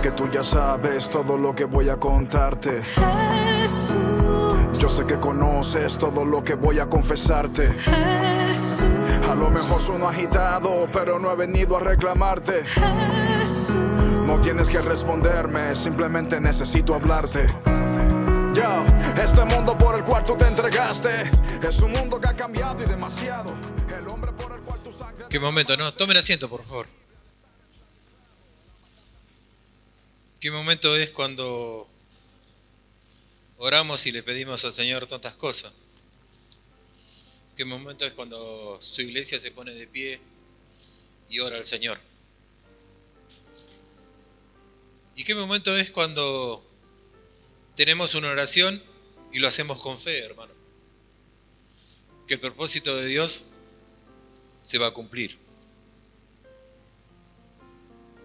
que tú ya sabes todo lo que voy a contarte. Jesús, Yo sé que conoces todo lo que voy a confesarte. Jesús, A lo mejor sueno agitado, pero no he venido a reclamarte. Jesús. No tienes que responderme, simplemente necesito hablarte. Yo, este mundo por el cual tú te entregaste es un mundo que ha cambiado y demasiado. El hombre por el cual tu sangre... Qué momento, ¿no? Tomen asiento, por favor. Qué momento es cuando oramos y le pedimos al Señor tantas cosas. Qué momento es cuando su iglesia se pone de pie y ora al Señor. Y qué momento es cuando tenemos una oración y lo hacemos con fe, hermano. Que el propósito de Dios se va a cumplir.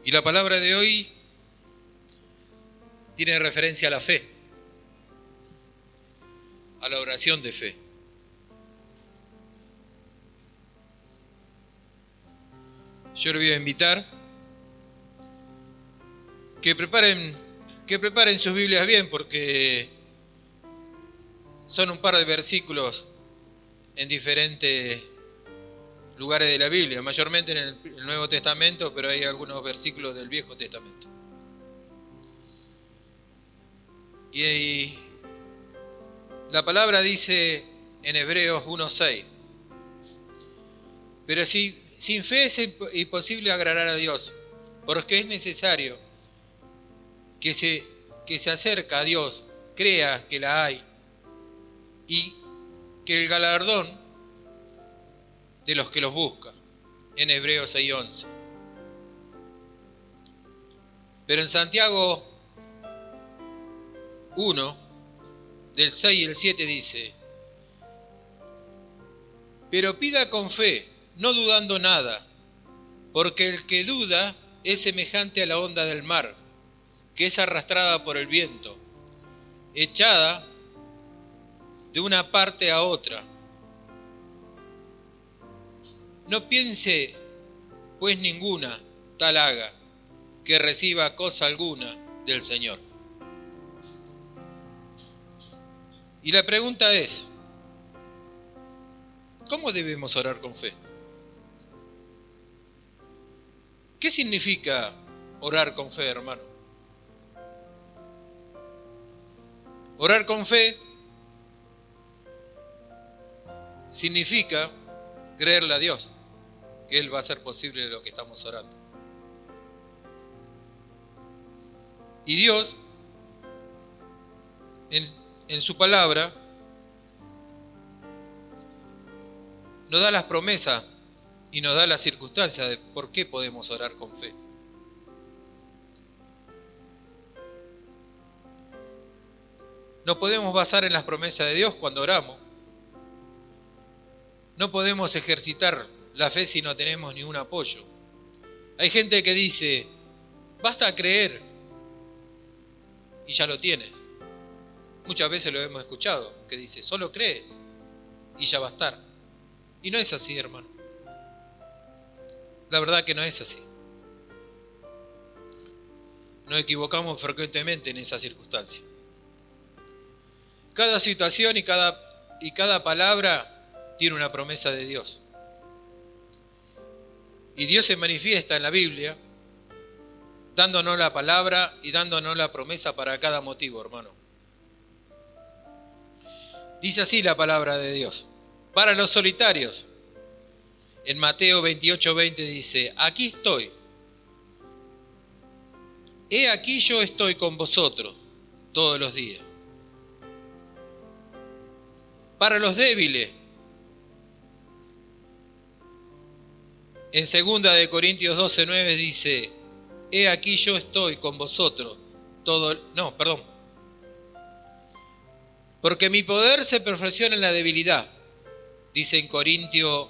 Y la palabra de hoy tiene referencia a la fe, a la oración de fe. Yo le voy a invitar que preparen sus Biblias bien, porque son un par de versículos en diferentes lugares de la Biblia, mayormente en el Nuevo Testamento, pero hay algunos versículos del Viejo Testamento. Y la palabra dice en Hebreos 1:6, pero sin fe es imposible agradar a Dios, porque es necesario que se acerca a Dios, crea que la hay, y que el galardón de los que los buscan, en Hebreos 6:11. Pero en Santiago 1, del 6 y el 7 dice, pero pida con fe, no dudando nada, porque el que duda es semejante a la onda del mar, que es arrastrada por el viento, echada de una parte a otra. No piense, pues ninguna tal haga, que reciba cosa alguna del Señor. Y la pregunta es, ¿cómo debemos orar con fe? ¿Qué significa orar con fe, hermano? Orar con fe significa creerle a Dios que Él va a hacer posible lo que estamos orando. Y Dios, en su palabra, nos da las promesas y nos da las circunstancias de por qué podemos orar con fe. No podemos basar en las promesas de Dios cuando oramos. No podemos ejercitar la fe si no tenemos ningún apoyo. Hay gente que dice, basta creer y ya lo tienes. Muchas veces lo hemos escuchado, que dice, solo crees y ya va a estar. Y no es así, hermano. La verdad que no es así. Nos equivocamos frecuentemente en esa circunstancia. Cada situación y cada palabra tiene una promesa de Dios. Y Dios se manifiesta en la Biblia, dándonos la palabra y dándonos la promesa para cada motivo, hermano. Dice así la palabra de Dios. Para los solitarios, en Mateo 28:20 dice, aquí estoy. He aquí yo estoy con vosotros todos los días. Para los débiles, en 2 Corintios 12:9 dice, he aquí yo estoy con vosotros porque mi poder se perfecciona en la debilidad, dice en 2 Corintios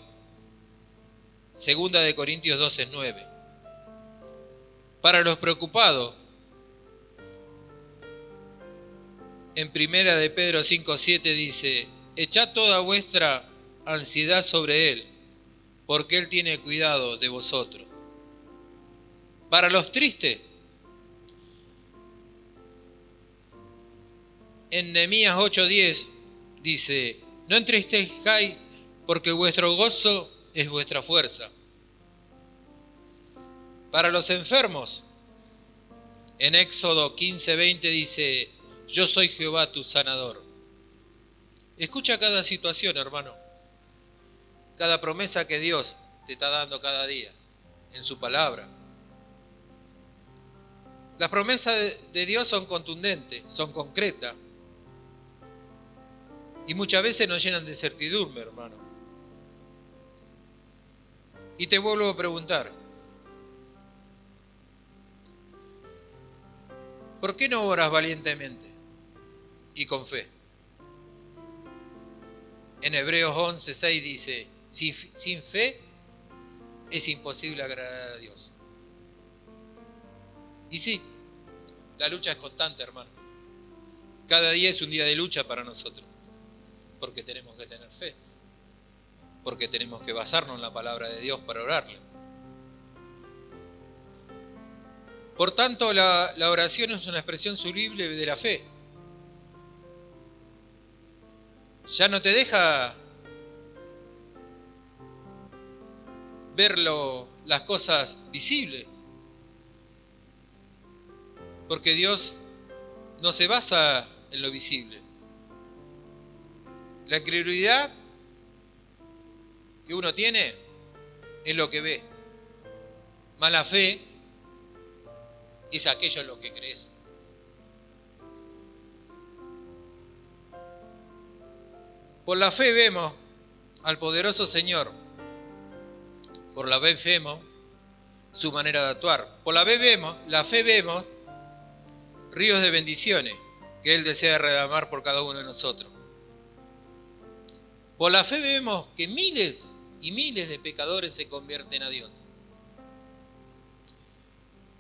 12:9. Para los preocupados, en 1 de Pedro 5:7 dice, echad toda vuestra ansiedad sobre Él, porque Él tiene cuidado de vosotros. Para los tristes, en Nehemías 8:10 dice: no entristezcáis, porque vuestro gozo es vuestra fuerza. Para los enfermos, en Éxodo 15:20 dice: yo soy Jehová tu sanador. Escucha cada situación, hermano. Cada promesa que Dios te está dando cada día en su palabra. Las promesas de Dios son contundentes, son concretas. Y muchas veces nos llenan de certidumbre, hermano. Y te vuelvo a preguntar: ¿por qué no oras valientemente y con fe? En Hebreos 11:6 dice: sin fe es imposible agradar a Dios. Y sí, la lucha es constante, hermano. Cada día es un día de lucha para nosotros, porque tenemos que tener fe, porque tenemos que basarnos en la palabra de Dios para orarle. Por tanto, la oración es una expresión sublime de la fe. Ya no te deja ver las cosas visibles, porque Dios no se basa en lo visible. La incredulidad que uno tiene es lo que ve, más la fe es aquello en lo que crees. Por la fe vemos al poderoso Señor. Por la fe vemos su manera de actuar. Por la fe vemos ríos de bendiciones que Él desea derramar por cada uno de nosotros. Por la fe vemos que miles y miles de pecadores se convierten a Dios.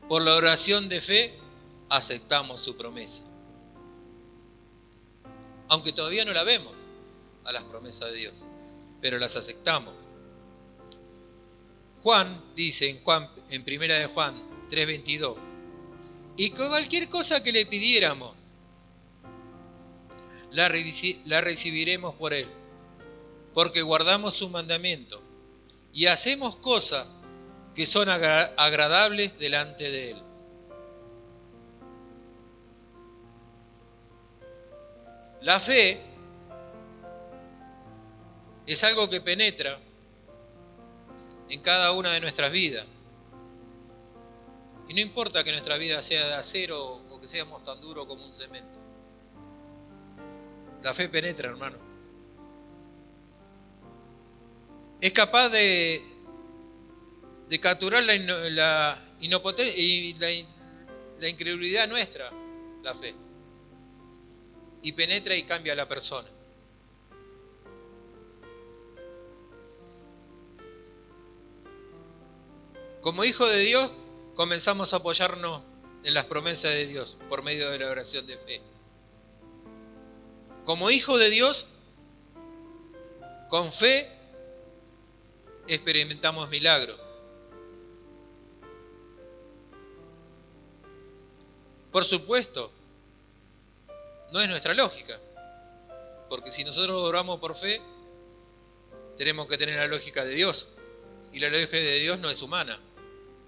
Por la oración de fe aceptamos su promesa. Aunque todavía no la vemos a las promesas de Dios, pero las aceptamos. Juan dice en primera de Juan 3:22: y con cualquier cosa que le pidiéramos, la recibiremos por Él, porque guardamos su mandamiento y hacemos cosas que son agradables delante de Él. La fe es algo que penetra en cada una de nuestras vidas. Y no importa que nuestra vida sea de acero o que seamos tan duros como un cemento. La fe penetra, hermano. Es capaz de capturar la inopotencia y la incredulidad nuestra, la fe. Y penetra y cambia a la persona. Como hijos de Dios, comenzamos a apoyarnos en las promesas de Dios por medio de la oración de fe. Como hijos de Dios, con fe experimentamos milagros. Por supuesto, no es nuestra lógica, porque si nosotros oramos por fe, tenemos que tener la lógica de Dios, y la lógica de Dios no es humana.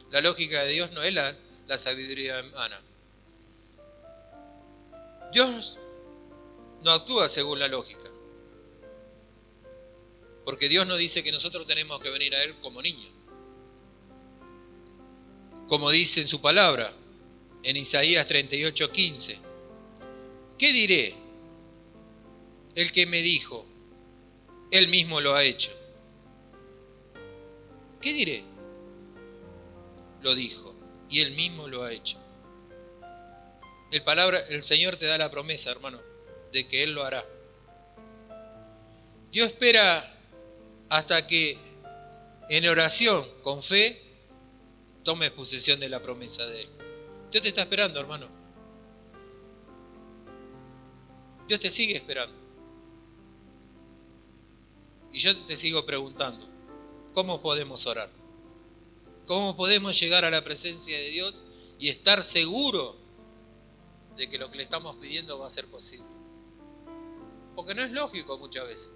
La lógica de Dios no es la sabiduría humana. Dios no actúa según la lógica, porque Dios nos dice que nosotros tenemos que venir a Él como niños. Como dice en su palabra, en Isaías 38:15. ¿Qué diré? El que me dijo, Él mismo lo ha hecho. ¿Qué diré? Lo dijo, y Él mismo lo ha hecho. El Señor te da la promesa, hermano, de que Él lo hará. Dios espera hasta que en oración, con fe, tomes posesión de la promesa de Él. Dios te está esperando, hermano. Dios te sigue esperando. Y yo te sigo preguntando, ¿cómo podemos orar? ¿Cómo podemos llegar a la presencia de Dios y estar seguros de que lo que le estamos pidiendo va a ser posible? Porque no es lógico muchas veces.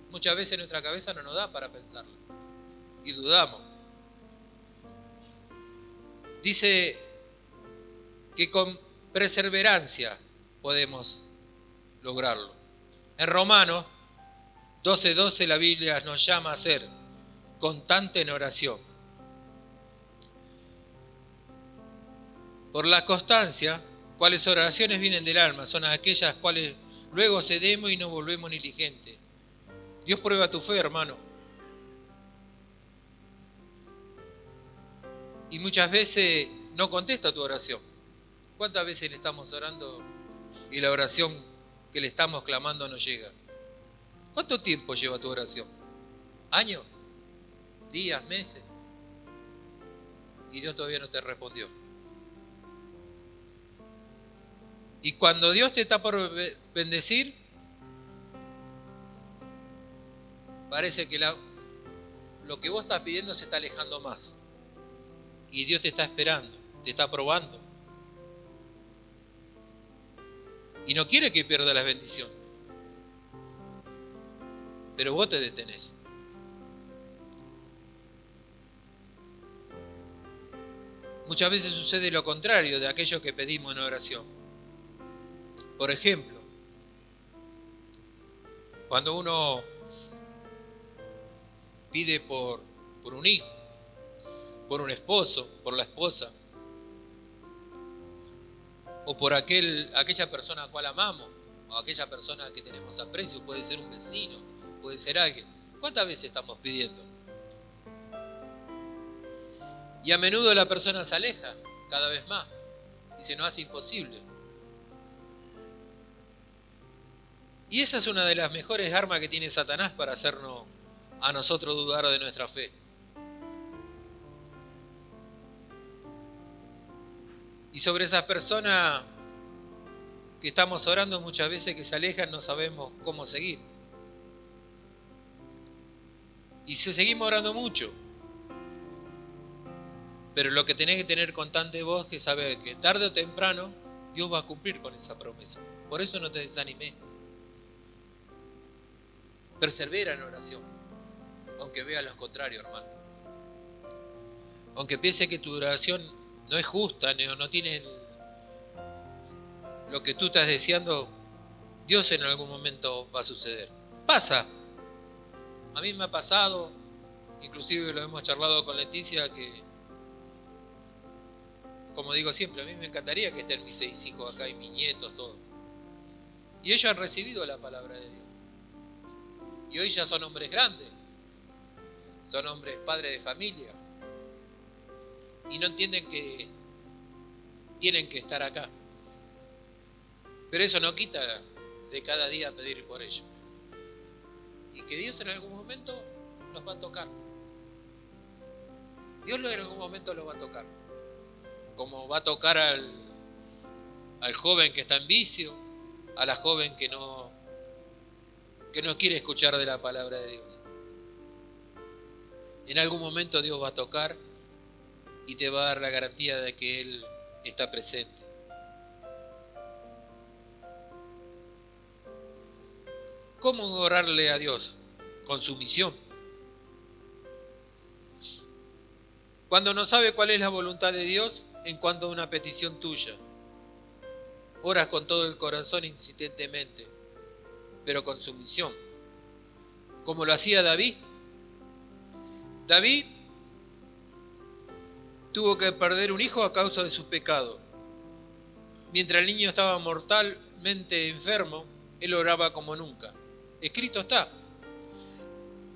Muchas veces nuestra cabeza no nos da para pensarlo. Y dudamos. Dice que con perseverancia podemos lograrlo. En Romanos 12:12 la Biblia nos llama a ser constante en oración. Por la constancia, cuáles oraciones vienen del alma, son aquellas cuales luego cedemos y no volvemos negligentes. Dios prueba tu fe, hermano. Y muchas veces no contesta tu oración. ¿Cuántas veces le estamos orando y la oración que le estamos clamando no llega? ¿Cuánto tiempo lleva tu oración? ¿Años? ¿Días? ¿Meses? Y Dios todavía no te respondió. Y cuando Dios te está por bendecir, parece que lo que vos estás pidiendo se está alejando más. Y Dios te está esperando, te está probando. Y no quiere que pierdas la bendición. Pero vos te detenés. Muchas veces sucede lo contrario de aquello que pedimos en oración. Por ejemplo, cuando uno pide por un hijo, por un esposo, por la esposa, o por aquella persona a la cual amamos, o aquella persona que tenemos aprecio, puede ser un vecino, puede ser alguien. ¿Cuántas veces estamos pidiendo? Y a menudo la persona se aleja cada vez más y se nos hace imposible. Y esa es una de las mejores armas que tiene Satanás para hacernos a nosotros dudar de nuestra fe. Y sobre esas personas que estamos orando muchas veces que se alejan, no sabemos cómo seguir. Y si seguimos orando mucho, pero lo que tenés que tener constante vos, que saber que tarde o temprano Dios va a cumplir con esa promesa. Por eso no te desanimé. Persevera en oración, aunque veas lo contrario, hermano. Aunque piense que tu oración no es justa, no tiene lo que tú estás deseando, Dios en algún momento va a suceder. Pasa. A mí me ha pasado, inclusive lo hemos charlado con Leticia, que, como digo siempre, a mí me encantaría que estén mis 6 hijos acá y mis nietos, todos. Y ellos han recibido la palabra de Dios. Y hoy ya son hombres grandes, son hombres padres de familia. Y no entienden que tienen que estar acá. Pero eso no quita de cada día pedir por ellos. Y que Dios en algún momento los va a tocar. Dios en algún momento los va a tocar. Como va a tocar al joven que está en vicio, a la joven que no quiere escuchar de la palabra de Dios. En algún momento Dios va a tocar y te va a dar la garantía de que Él está presente. ¿Cómo orarle a Dios? Con sumisión. Cuando no sabe cuál es la voluntad de Dios en cuanto a una petición tuya, oras con todo el corazón insistentemente, pero con sumisión, como lo hacía David. David tuvo que perder un hijo a causa de su pecado. Mientras el niño estaba mortalmente enfermo, él oraba como nunca. Escrito está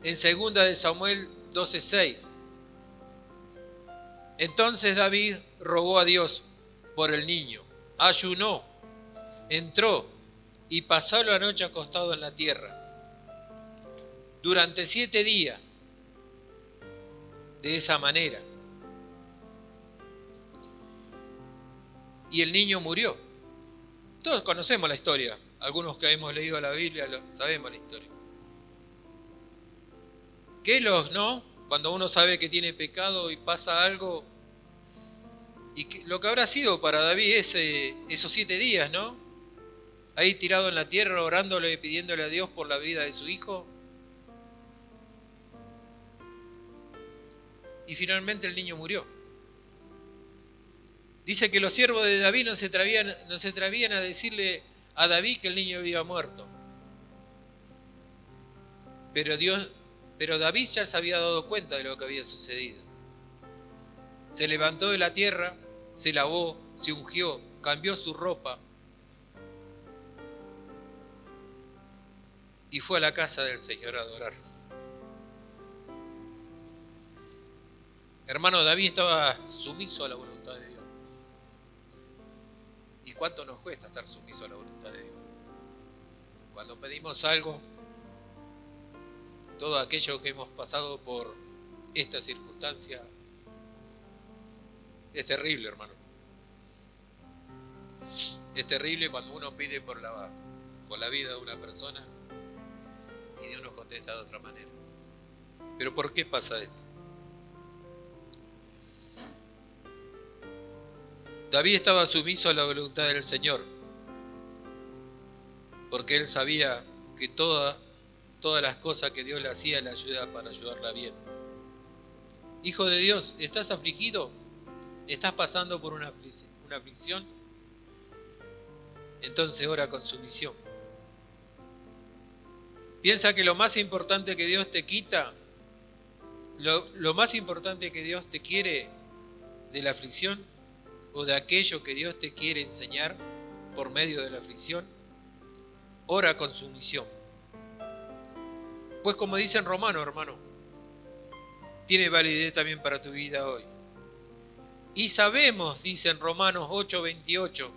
en 2 de Samuel 12:6. Entonces David rogó a Dios por el niño, ayunó, entró y pasó la noche acostado en la tierra. Durante 7 días, de esa manera. Y el niño murió. Todos conocemos la historia. Algunos que hemos leído la Biblia sabemos la historia. ¿Qué no? Cuando uno sabe que tiene pecado y pasa algo, y lo que habrá sido para David esos 7 días, ¿no? ahí tirado en la tierra, orándole y pidiéndole a Dios por la vida de su hijo. Y finalmente el niño murió. Dice que los siervos de David no se atrevían a decirle a David que el niño había muerto. Pero David ya se había dado cuenta de lo que había sucedido. Se levantó de la tierra, se lavó, se ungió, cambió su ropa y fue a la casa del Señor a adorar. Hermano, David estaba sumiso a la voluntad de Dios. ¿Y cuánto nos cuesta estar sumiso a la voluntad de Dios? Cuando pedimos algo, todo aquello que hemos pasado por esta circunstancia es terrible, hermano. Es terrible cuando uno pide por la vida de una persona y Dios nos contesta de otra manera. ¿Pero por qué pasa esto? David estaba sumiso a la voluntad del Señor, porque él sabía que todas las cosas que Dios le hacía le ayudaba para ayudarla bien. Hijo de Dios, ¿estás afligido? ¿Estás pasando por una aflicción? Entonces ora con sumisión. Piensa que lo más importante que Dios te quita, lo más importante que Dios te quiere de la aflicción, o de aquello que Dios te quiere enseñar por medio de la aflicción, ora con sumisión. Pues como dice en Romanos, hermano, tiene validez también para tu vida hoy. Y sabemos, dice en Romanos 8:28,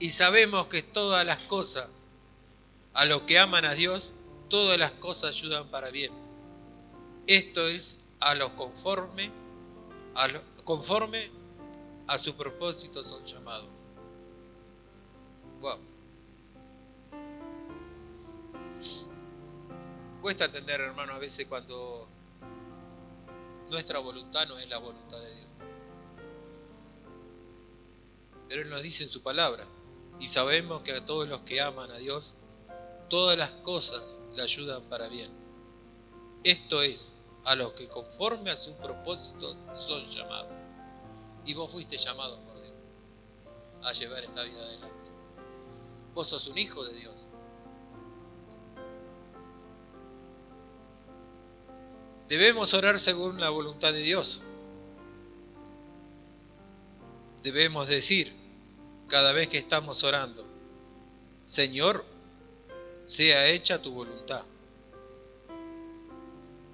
y sabemos que todas las cosas, a los que aman a Dios, todas las cosas ayudan para bien. Esto es a los conforme a su propósito son llamados. Wow. Cuesta entender, hermano, a veces cuando nuestra voluntad no es la voluntad de Dios. Pero Él nos dice en su palabra, y sabemos que a todos los que aman a Dios, todas las cosas le ayudan para bien. Esto es, a los que conforme a su propósito son llamados. Y vos fuiste llamado por Dios a llevar esta vida adelante. Vos sos un hijo de Dios. Debemos orar según la voluntad de Dios. Debemos decir cada vez que estamos orando, Señor, sea hecha tu voluntad.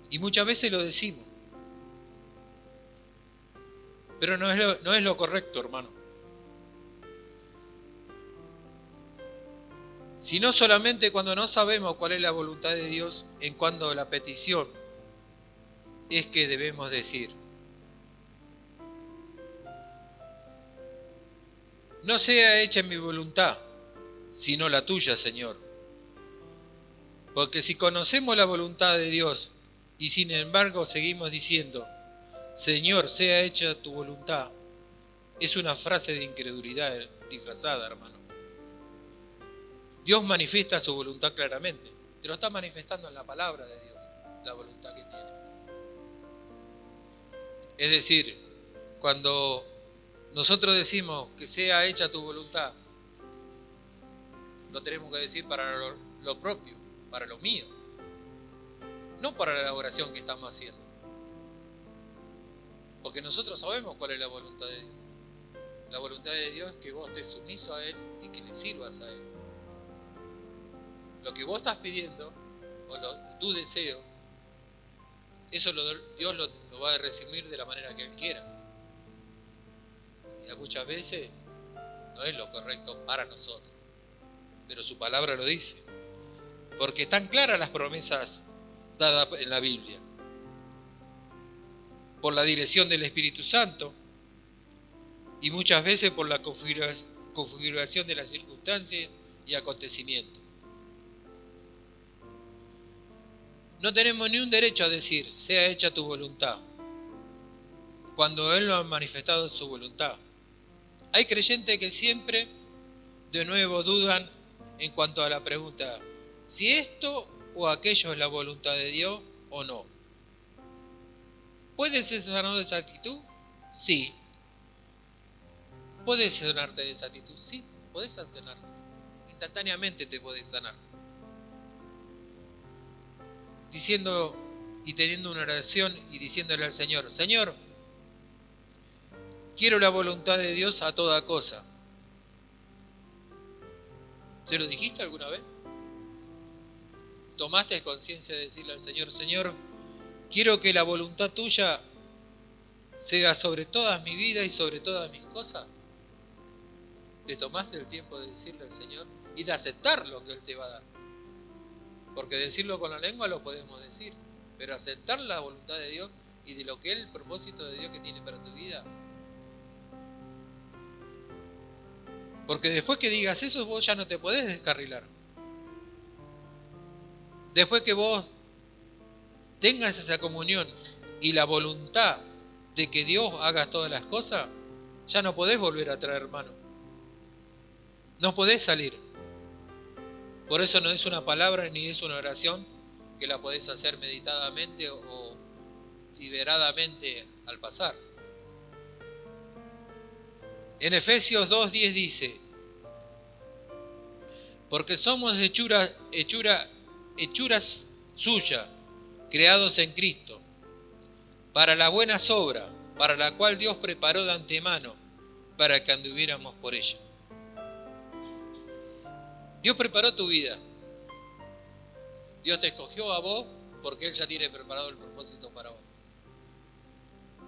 Y muchas veces lo decimos. Pero no es lo correcto, hermano. Sino solamente cuando no sabemos cuál es la voluntad de Dios en cuanto a la petición, es que debemos decir, no sea hecha mi voluntad, sino la tuya, Señor. Porque si conocemos la voluntad de Dios y sin embargo seguimos diciendo, Señor, sea hecha tu voluntad, es una frase de incredulidad disfrazada, hermano. Dios manifiesta su voluntad claramente. Te lo está manifestando en la palabra de Dios, la voluntad que tiene. Es decir, cuando nosotros decimos que sea hecha tu voluntad, lo tenemos que decir para lo propio, para lo mío, no para la oración que estamos haciendo. Porque nosotros sabemos cuál es la voluntad de Dios. La voluntad de Dios es que vos estés sumiso a Él y que le sirvas a Él. Lo que vos estás pidiendo, o tu deseo, eso Dios lo va a recibir de la manera que Él quiera. Y muchas veces no es lo correcto para nosotros. Pero su palabra lo dice. Porque están claras las promesas dadas en la Biblia. Por la dirección del Espíritu Santo y muchas veces por la configuración de las circunstancias y acontecimientos. No tenemos ni un derecho a decir, sea hecha tu voluntad, cuando Él lo ha manifestado en su voluntad. Hay creyentes que siempre de nuevo dudan en cuanto a la pregunta, si esto o aquello es la voluntad de Dios o no. ¿Puedes ser sanado de esa actitud? Sí. ¿Puedes sanarte de esa actitud? Sí, podés sanarte. Instantáneamente te podés sanar. Diciendo y teniendo una oración y diciéndole al Señor, Señor, quiero la voluntad de Dios a toda cosa. ¿Se lo dijiste alguna vez? ¿Tomaste conciencia de decirle al Señor, Señor, quiero que la voluntad tuya sea sobre toda mi vida y sobre todas mis cosas? ¿Te tomaste el tiempo de decirle al Señor y de aceptar lo que Él te va a dar? Porque decirlo con la lengua lo podemos decir, pero aceptar la voluntad de Dios y de lo que es el propósito de Dios que tiene para tu vida. Porque después que digas eso, vos ya no te podés descarrilar. Después que vos tengas esa comunión y la voluntad de que Dios haga todas las cosas, ya no podés volver a traer hermano. No podés salir. Por eso no es una palabra ni es una oración que la podés hacer meditadamente o liberadamente al pasar. En Efesios 2:10 dice, porque somos hechuras suyas, creados en Cristo, para las buenas obras, para la cual Dios preparó de antemano, para que anduviéramos por ella. Dios preparó tu vida. Dios te escogió a vos porque Él ya tiene preparado el propósito para vos.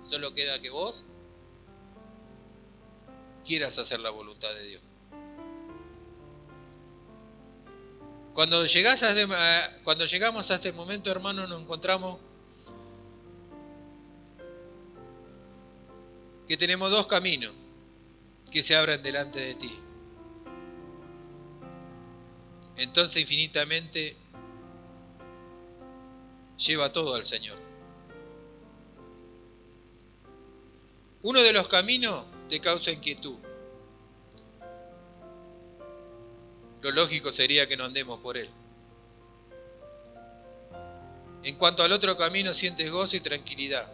Solo queda que vos quieras hacer la voluntad de Dios. Cuando llegamos a este momento, hermano, nos encontramos que tenemos dos caminos que se abren delante de ti. Entonces, infinitamente, lleva todo al Señor. Uno de los caminos te causa inquietud. Lo lógico sería que no andemos por él. En cuanto al otro camino, sientes gozo y tranquilidad.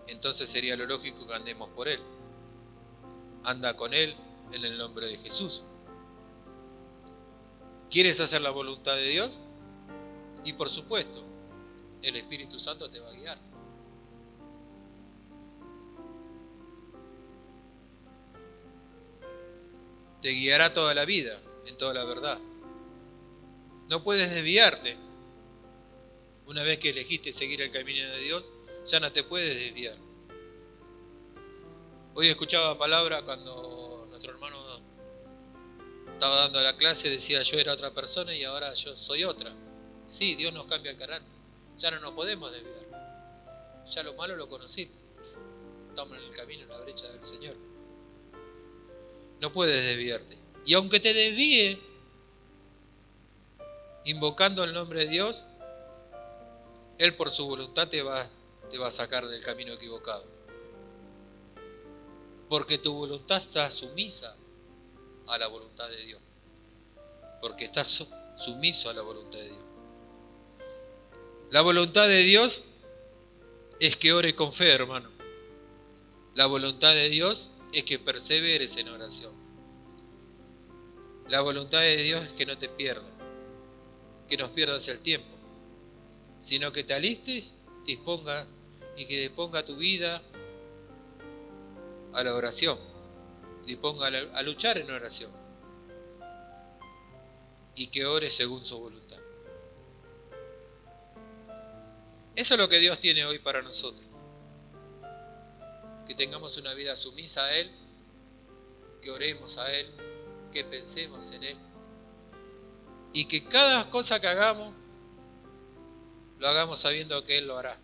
Entonces sería lo lógico que andemos por él. Anda con él en el nombre de Jesús. ¿Quieres hacer la voluntad de Dios? Y por supuesto, el Espíritu Santo te va a guiar. Te guiará toda la vida, en toda la verdad. No puedes desviarte. Una vez que elegiste seguir el camino de Dios, ya no te puedes desviar. Hoy escuchaba palabra cuando nuestro hermano estaba dando la clase, decía yo era otra persona y ahora yo soy otra. Sí, Dios nos cambia el carácter. Ya no nos podemos desviar. Ya lo malo lo conocimos. Estamos en el camino, en la brecha del Señor. No puedes desviarte. Y aunque te desvíe, invocando el nombre de Dios, Él por su voluntad te va a sacar del camino equivocado. Porque tu voluntad está sumisa a la voluntad de Dios. Porque estás sumiso a la voluntad de Dios. La voluntad de Dios es que ore con fe, hermano. La voluntad de Dios es que perseveres en oración. La voluntad de Dios es que no te pierdas, que no pierdas el tiempo, sino que te alistes, te dispongas y que disponga tu vida a la oración, disponga a luchar en oración y que ores según su voluntad. Eso es lo que Dios tiene hoy para nosotros. Que tengamos una vida sumisa a Él, que oremos a Él, que pensemos en Él y que cada cosa que hagamos lo hagamos sabiendo que Él lo hará.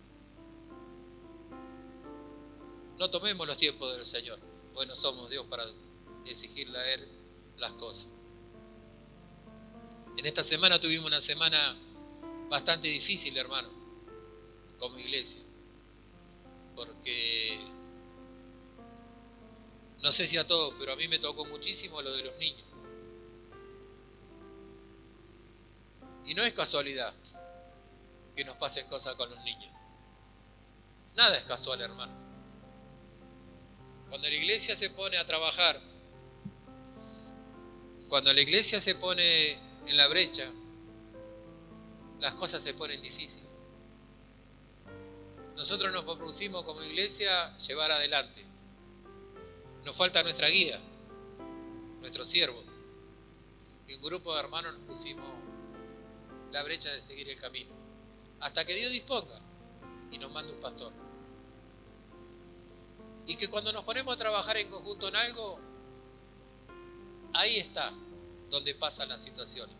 No tomemos los tiempos del Señor, porque no somos Dios para exigirle a Él las cosas. En esta semana tuvimos una semana bastante difícil, hermano, como iglesia, porque No sé si a todos, pero a mí me tocó muchísimo lo de los niños. Y no es casualidad que nos pasen cosas con los niños. Nada es casual, hermano. Cuando la iglesia se pone a trabajar, cuando la iglesia se pone en la brecha, las cosas se ponen difíciles. Nosotros nos propusimos como iglesia llevar adelante. Nos falta nuestra guía, nuestro siervo. Y un grupo de hermanos nos pusimos la brecha de seguir el camino. Hasta que Dios disponga y nos mande un pastor. Y que cuando nos ponemos a trabajar en conjunto en algo, ahí está donde pasan las situaciones.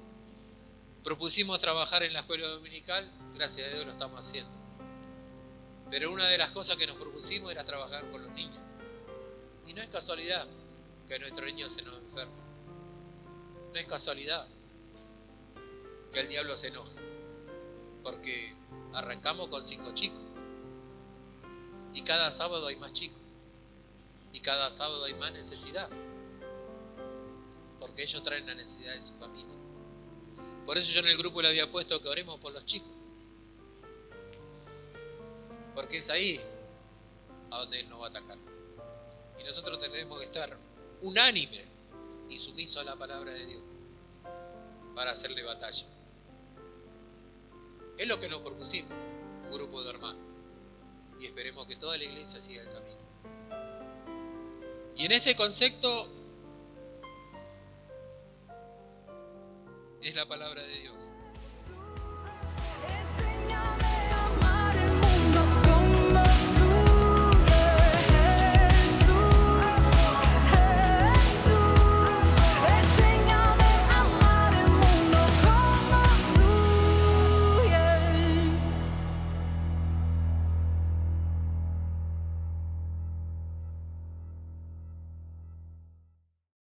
Propusimos trabajar en la escuela dominical, gracias a Dios lo estamos haciendo. Pero una de las cosas que nos propusimos era trabajar con los niños. Y no es casualidad que nuestros niños se nos enfermen. No es casualidad que el diablo se enoje. Porque arrancamos con 5 chicos. Y cada sábado hay más chicos. Y cada sábado hay más necesidad. Porque ellos traen la necesidad de su familia. Por eso yo en el grupo le había puesto que oremos por los chicos. Porque es ahí a donde Él nos va a atacar. Y nosotros tenemos que estar unánime y sumisos a la palabra de Dios para hacerle batalla. Es lo que nos propusimos, un grupo de hermanos. Y esperemos que toda la iglesia siga el camino. Y en este concepto es la palabra de Dios.